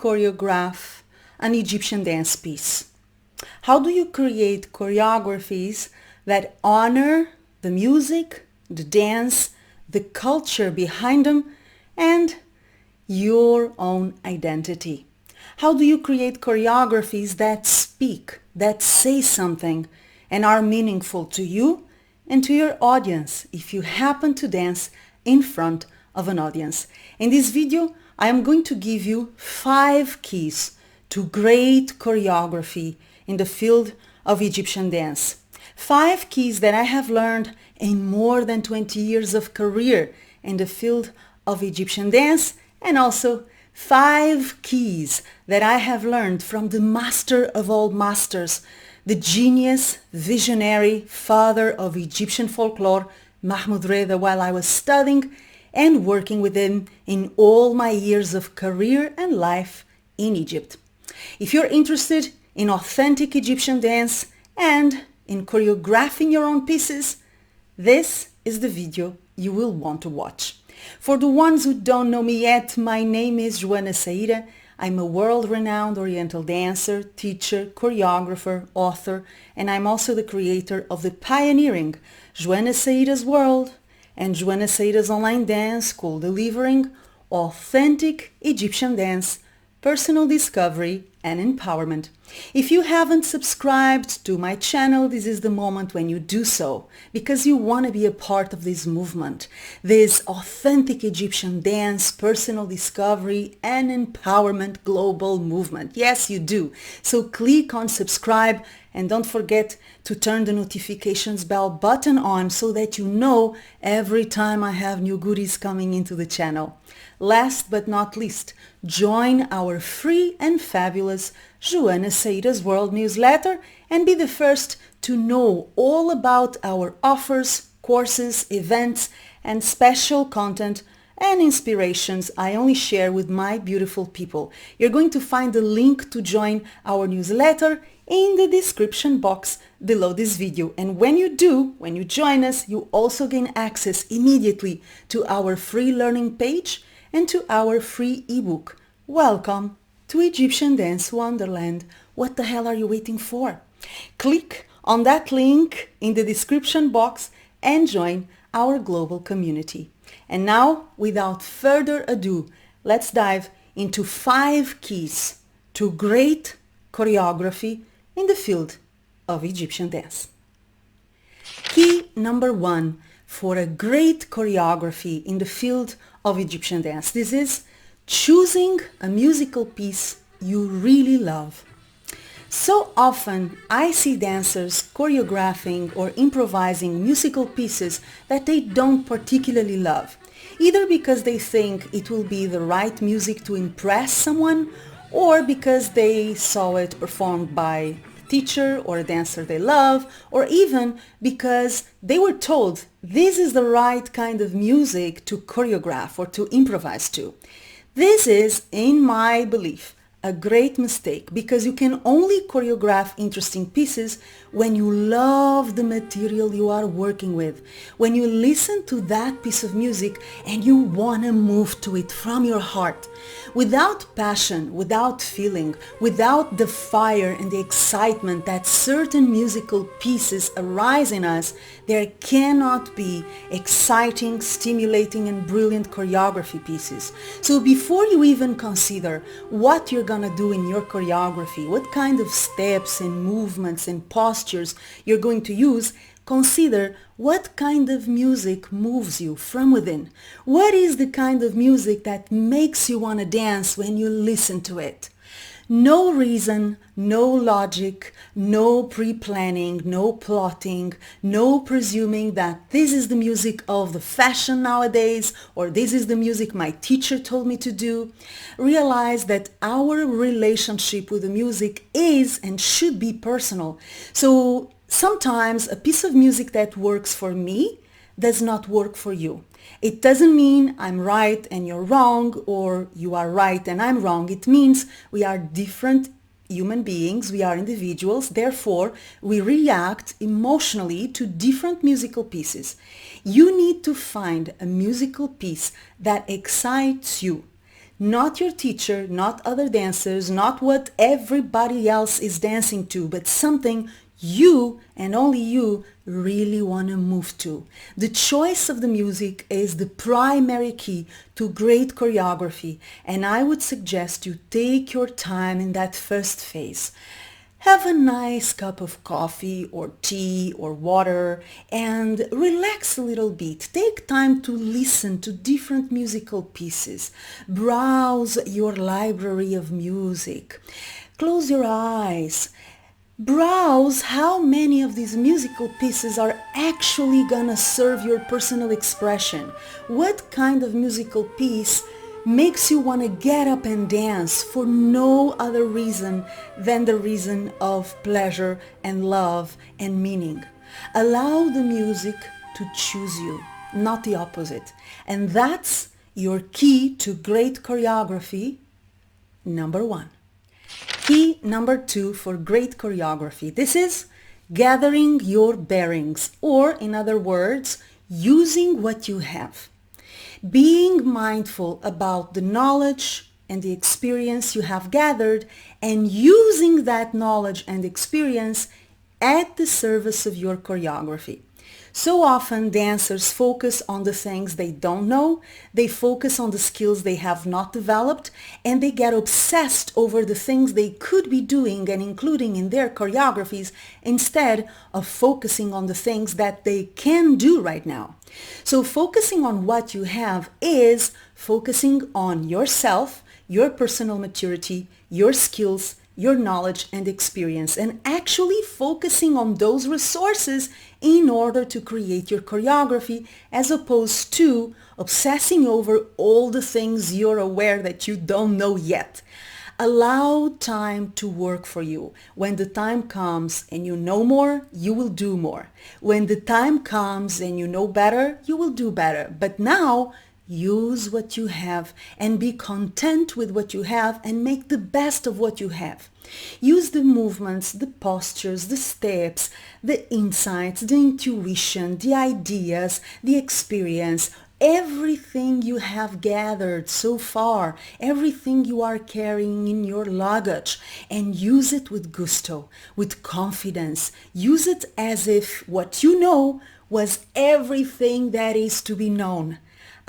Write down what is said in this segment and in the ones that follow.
choreograph an Egyptian dance piece? How do you create choreographies that honor the music, the dance, the culture behind them, and your own identity? How do you create choreographies that speak, that say something, and are meaningful to you and to your audience if you happen to dance in front of an audience? In this video, I am going to give you 5 keys to great choreography in the field of Egyptian dance. 5 keys that I have learned in more than 20 years of career in the field of Egyptian dance, and also 5 keys that I have learned from the master of all masters, the genius, visionary father of Egyptian folklore, Mahmoud Reda, while I was studying and working with him in all my years of career and life in Egypt. If you're interested in authentic Egyptian dance and in choreographing your own pieces, this is the video you will want to watch. For the ones who don't know me yet, my name is Joana Saahirah. I'm a world-renowned Oriental dancer, teacher, choreographer, author, and I'm also the creator of the pioneering Joana Saahirah's World and Joana Saahirah's online dance school, delivering authentic Egyptian dance, personal discovery, and empowerment. If you haven't subscribed to my channel, this is the moment when you do so, because you want to be a part of this movement, this authentic Egyptian dance, personal discovery, and empowerment global movement. Yes, you do. So click on subscribe and don't forget to turn the notifications bell button on so that you know every time I have new goodies coming into the channel. Last but not least, join our free and fabulous Joana Saahirah's World newsletter and be the first to know all about our offers, courses, events, and special content and inspirations I only share with my beautiful people. You're going to find the link to join our newsletter in the description box below this video. And when you do, when you join us, you also gain access immediately to our free learning page and to our free ebook. Welcome to Egyptian Dance Wonderland. What the hell are you waiting for? Click on that link in the description box and join our global community. And now, without further ado, let's dive into 5 keys to great choreography in the field of Egyptian dance. Key number 1 for a great choreography in the field of Egyptian dance. This is choosing a musical piece you really love. So often I see dancers choreographing or improvising musical pieces that they don't particularly love, either because they think it will be the right music to impress someone, or because they saw it performed by a teacher or a dancer they love, or even because they were told this is the right kind of music to choreograph or to improvise to. This is, in my belief, a great mistake, because you can only choreograph interesting pieces when you love the material you are working with, when you listen to that piece of music and you want to move to it from your heart. Without passion, without feeling, without the fire and the excitement that certain musical pieces arise in us, there cannot be exciting, stimulating, and brilliant choreography pieces. So before you even consider what you're gonna do in your choreography, what kind of steps and movements and postures you're going to use, consider what kind of music moves you from within. What is the kind of music that makes you want to dance when you listen to it? No reason, no logic, no pre-planning, no plotting, no presuming that this is the music of the fashion nowadays, or this is the music my teacher told me to do. Realize that our relationship with the music is and should be personal. So sometimes a piece of music that works for me does not work for you. It doesn't mean I'm right and you're wrong, or you are right and I'm wrong. It means we are different human beings, we are individuals, therefore we react emotionally to different musical pieces. You need to find a musical piece that excites you, Not your teacher, not other dancers, not what everybody else is dancing to, but something you and only you really want to move to. The choice of the music is the primary key to great choreography, and I would suggest you take your time in that first phase. Have a nice cup of coffee or tea or water and relax a little bit. Take time to listen to different musical pieces. Browse your library of music. Close your eyes. Browse how many of these musical pieces are actually gonna serve your personal expression. What kind of musical piece makes you want to get up and dance for no other reason than the reason of pleasure and love and meaning. Allow the music to choose you, not the opposite. And that's your key to great choreography, number one. Key number two for great choreography. This is gathering your bearings, or in other words, using what you have. Being mindful about the knowledge and the experience you have gathered and using that knowledge and experience at the service of your choreography. So often dancers focus on the things they don't know, they focus on the skills they have not developed, and they get obsessed over the things they could be doing and including in their choreographies instead of focusing on the things that they can do right now. So focusing on what you have is focusing on yourself, your personal maturity, your skills, your knowledge and experience, and actually focusing on those resources in order to create your choreography, as opposed to obsessing over all the things you're aware that you don't know yet. Allow time to work for you. When the time comes and you know more, you will do more. When the time comes and you know better, you will do better. But now, use what you have and be content with what you have and make the best of what you have. Use the movements, the postures, the steps, the insights, the intuition, the ideas, the experience, everything you have gathered so far, everything you are carrying in your luggage, and use it with gusto, with confidence. Use it as if what you know was everything that is to be known.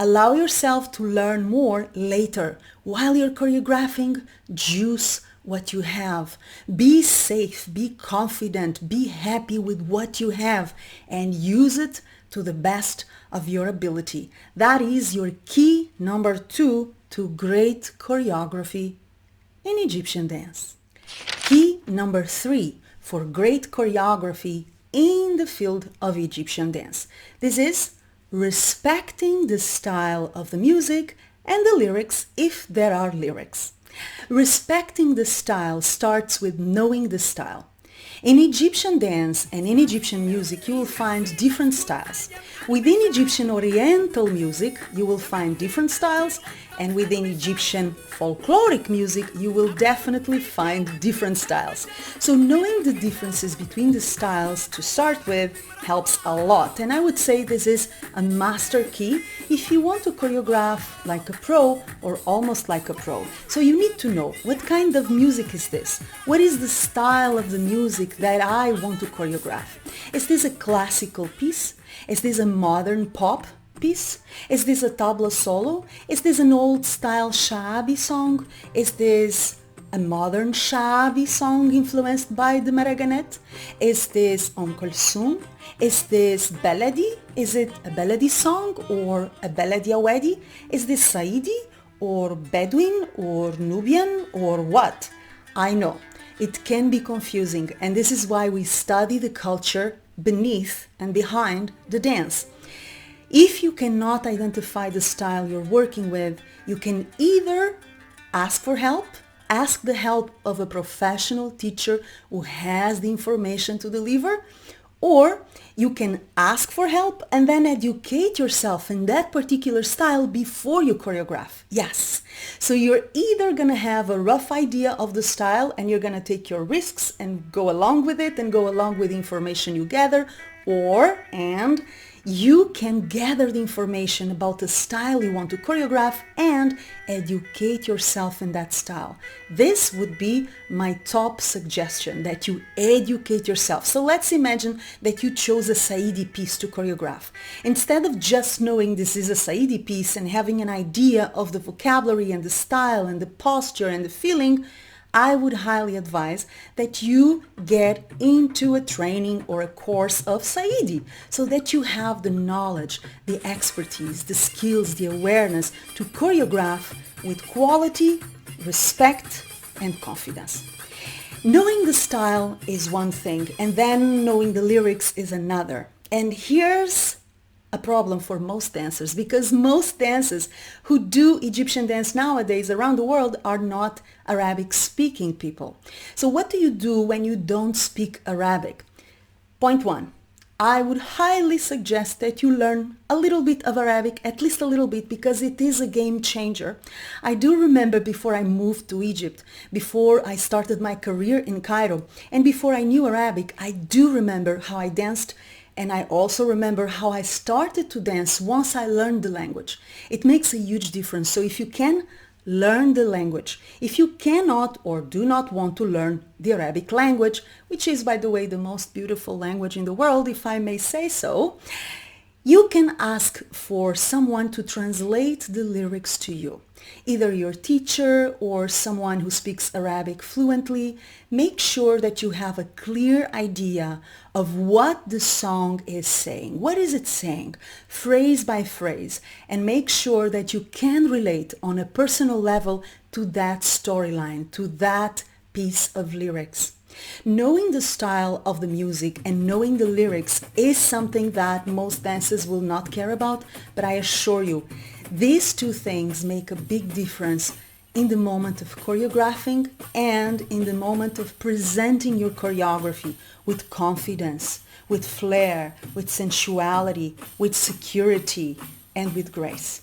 Allow yourself to learn more later. While you're choreographing, juice what you have. Be safe, be confident, be happy with what you have, and use it to the best of your ability. That is your key number two to great choreography in Egyptian dance. Key number three for great choreography in the field of Egyptian dance. This is respecting the style of the music and the lyrics if there are lyrics. Respecting the style starts with knowing the style. In Egyptian dance and in Egyptian music, you will find different styles. Within Egyptian Oriental music, you will find different styles, and within Egyptian folkloric music, you will definitely find different styles. So knowing the differences between the styles to start with helps a lot, and I would say this is a master key if you want to choreograph like a pro or almost like a pro. So you need to know what kind of music is this? What is the style of the music that I want to choreograph? Is this a classical piece? Is this a modern pop piece? Is this a tabla solo? Is this an old style shabi song? Is this a modern shabi song influenced by the Maraganet? Is this Kulthum? Is this Baladi? Is it a Baladi song or a Baladi Awadi? Is this Saidi or Bedouin or Nubian or what? I know, it can be confusing, and this is why we study the culture beneath and behind the dance. If you cannot identify the style you're working with, you can either ask for help, ask the help of a professional teacher who has the information to deliver, or you can ask for help and then educate yourself in that particular style before you choreograph. Yes. So you're either going to have a rough idea of the style and you're going to take your risks and go along with it and go along with the information you gather, and you can gather the information about the style you want to choreograph and educate yourself in that style. This would be my top suggestion, that you educate yourself. So let's imagine that you chose a Saidi piece to choreograph. Instead of just knowing this is a Saidi piece and having an idea of the vocabulary and the style and the posture and the feeling, I would highly advise that you get into a training or a course of Saidi so that you have the knowledge, the expertise, the skills, the awareness to choreograph with quality, respect, and confidence. Knowing the style is one thing, and then knowing the lyrics is another. And here's a problem for most dancers, because most dancers who do Egyptian dance nowadays around the world are not Arabic speaking people. So what do you do when you don't speak Arabic? Point one, I would highly suggest that you learn a little bit of Arabic, at least a little bit, because it is a game changer. I do remember before I moved to Egypt, before I started my career in Cairo, and before I knew Arabic, I do remember how I danced. And I also remember how I started to dance once I learned the language. It makes a huge difference. So if you can, learn the language. If you cannot or do not want to learn the Arabic language, which is, by the way, the most beautiful language in the world, if I may say so, you can ask for someone to translate the lyrics to you. Either your teacher or someone who speaks Arabic fluently. Make sure that you have a clear idea of what the song is saying. What is it saying? Phrase by phrase. And make sure that you can relate on a personal level to that storyline, to that piece of lyrics. Knowing the style of the music and knowing the lyrics is something that most dancers will not care about, but I assure you, these two things make a big difference in the moment of choreographing and in the moment of presenting your choreography with confidence, with flair, with sensuality, with security, and with grace.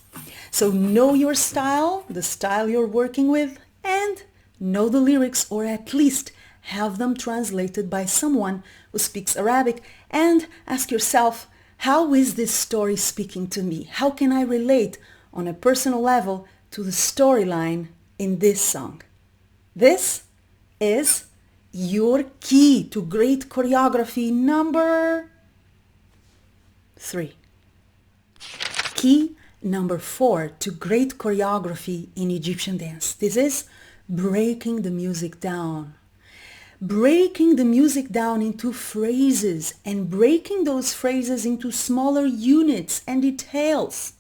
So know your style, the style you're working with, and know the lyrics, or at least have them translated by someone who speaks Arabic, and ask yourself, how is this story speaking to me? How can I relate on a personal level to the storyline in this song? This is your key to great choreography number 3. Key number 4 to great choreography in Egyptian dance. This is breaking the music down. Breaking the music down into phrases and breaking those phrases into smaller units and details.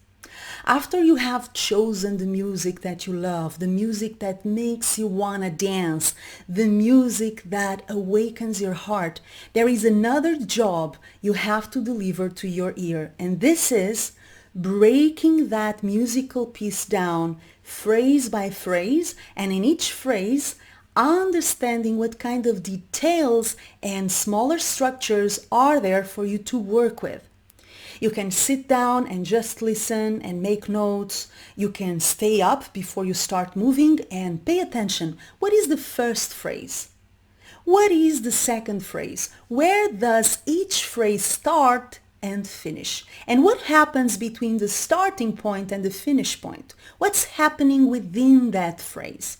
After you have chosen the music that you love, the music that makes you wanna dance, the music that awakens your heart, there is another job you have to deliver to your ear, and this is breaking that musical piece down phrase by phrase, and in each phrase understanding what kind of details and smaller structures are there for you to work with. You can sit down and just listen and make notes. You can stay up before you start moving and pay attention. What is the first phrase? What is the second phrase? Where does each phrase start and finish? And what happens between the starting point and the finish point? What's happening within that phrase?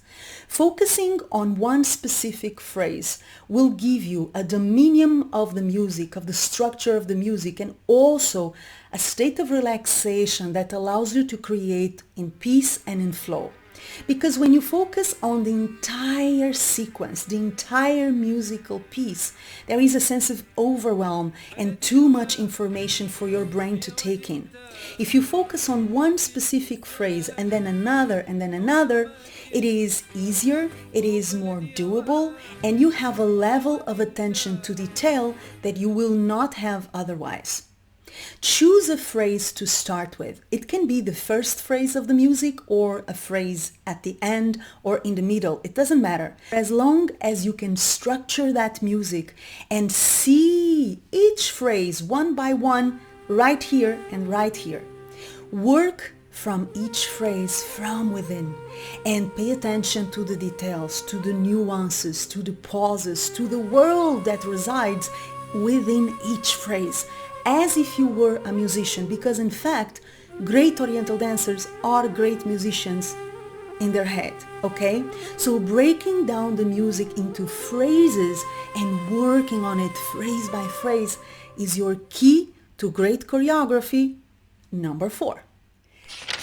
Focusing on one specific phrase will give you a dominion of the music, of the structure of the music, and also a state of relaxation that allows you to create in peace and in flow. Because when you focus on the entire sequence, the entire musical piece, there is a sense of overwhelm and too much information for your brain to take in. If you focus on one specific phrase and then another, it is easier, it is more doable, and you have a level of attention to detail that you will not have otherwise. Choose a phrase to start with. It can be the first phrase of the music or a phrase at the end or in the middle. It doesn't matter. As long as you can structure that music and see each phrase one by one, right here and right here. Work from each phrase from within and pay attention to the details, to the nuances, to the pauses, to the world that resides within each phrase. as if you were a musician, because in fact, great Oriental dancers are great musicians in their head, okay? So breaking down the music into phrases and working on it phrase by phrase is your key to great choreography number 4.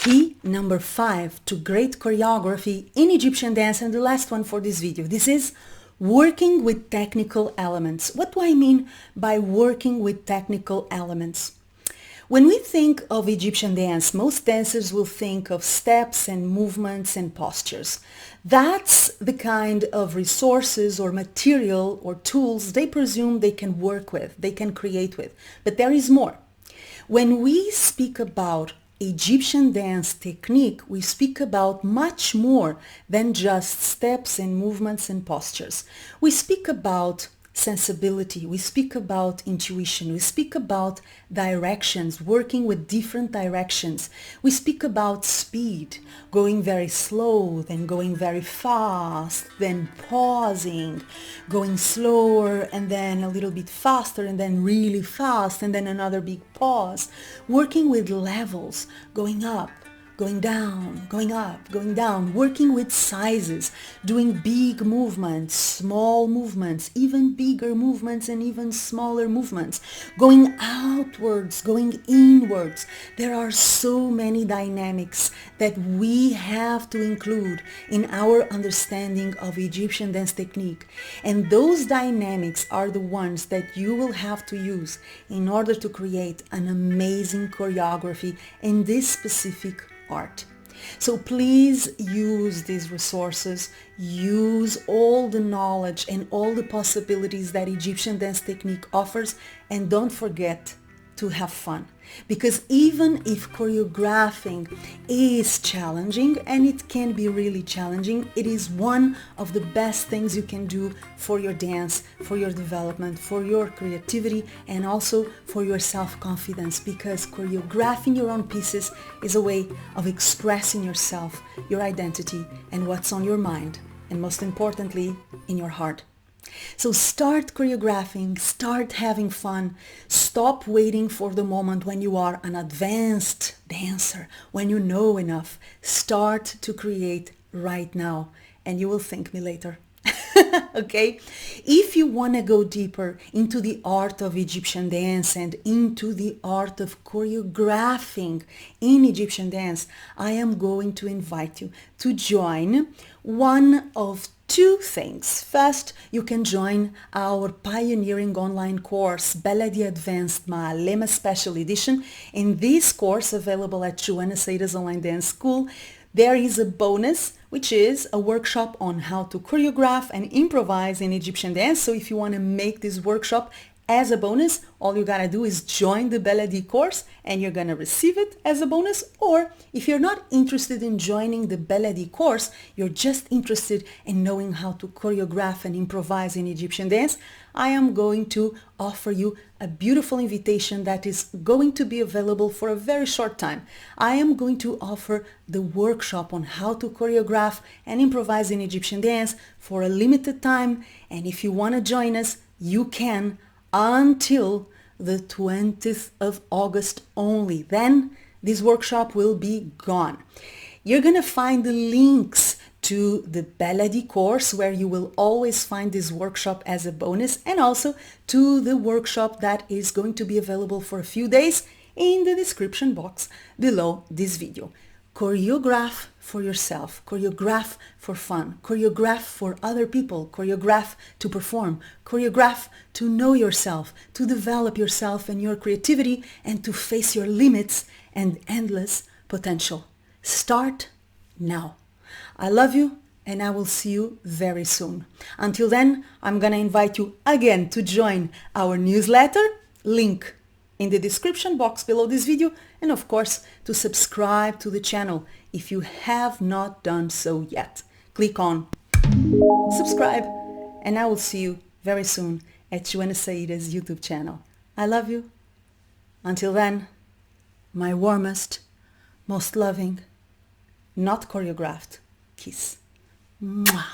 Key number 5 to great choreography in Egyptian dance, and the last one for this video. This is working with technical elements. What do I mean by working with technical elements? When we think of Egyptian dance, most dancers will think of steps and movements and postures. That's the kind of resources or material or tools they presume they can work with, they can create with. But there is more. When we speak about Egyptian dance technique, we speak about much more than just steps and movements and postures. We speak about sensibility, we speak about intuition, we speak about directions, working with different directions. We speak about speed, going very slow, then going very fast, then pausing, going slower and then a little bit faster and then really fast and then another big pause. Working with levels, going up, going down, going up, going down, working with sizes, doing big movements, small movements, even bigger movements and even smaller movements, going outwards, going inwards. There are so many dynamics that we have to include in our understanding of Egyptian dance technique. And those dynamics are the ones that you will have to use in order to create an amazing choreography in this specific art. So please use these resources, use all the knowledge and all the possibilities that Egyptian dance technique offers, and don't forget to have fun. Because even if choreographing is challenging, and it can be really challenging, it is one of the best things you can do for your dance, for your development, for your creativity, and also for your self-confidence, because choreographing your own pieces is a way of expressing yourself, your identity, and what's on your mind, and most importantly, in your heart. So start choreographing, start having fun, stop waiting for the moment when you are an advanced dancer, when you know enough. Start to create right now and you will thank me later. Okay? If you want to go deeper into the art of Egyptian dance and into the art of choreographing in Egyptian dance, I am going to invite you to join one of two things. First, you can join our pioneering online course, Baladi Advanced Ma'alema Special Edition. In this course, available at Joana Saahirah's Online Dance School, there is a bonus, which is a workshop on how to choreograph and improvise in Egyptian dance. So if you want to make this workshop as a bonus, all you gotta do is join the Baladi course and you're gonna receive it as a bonus. Or if you're not interested in joining the Baladi course, you're just interested in knowing how to choreograph and improvise in Egyptian dance, I am going to offer you a beautiful invitation that is going to be available for a very short time. I am going to offer the workshop on how to choreograph and improvise in Egyptian dance for a limited time. And if you want to join us, you can, until the 20th of August only. Then this workshop will be gone. You're going to find the links to the Baladi course, where you will always find this workshop as a bonus, and also to the workshop that is going to be available for a few days in the description box below this video. Choreograph for yourself, choreograph for fun, choreograph for other people, choreograph to perform, choreograph to know yourself, to develop yourself and your creativity, and to face your limits and endless potential. Start now. I love you and I will see you very soon. Until then, I'm gonna invite you again to join our newsletter, link in the description box below this video, and of course to subscribe to the channel if you have not done so yet. Click on subscribe and I will see you very soon at Joana Saahirah's YouTube channel. I love you. Until then, my warmest, most loving, not choreographed kiss. Mwah.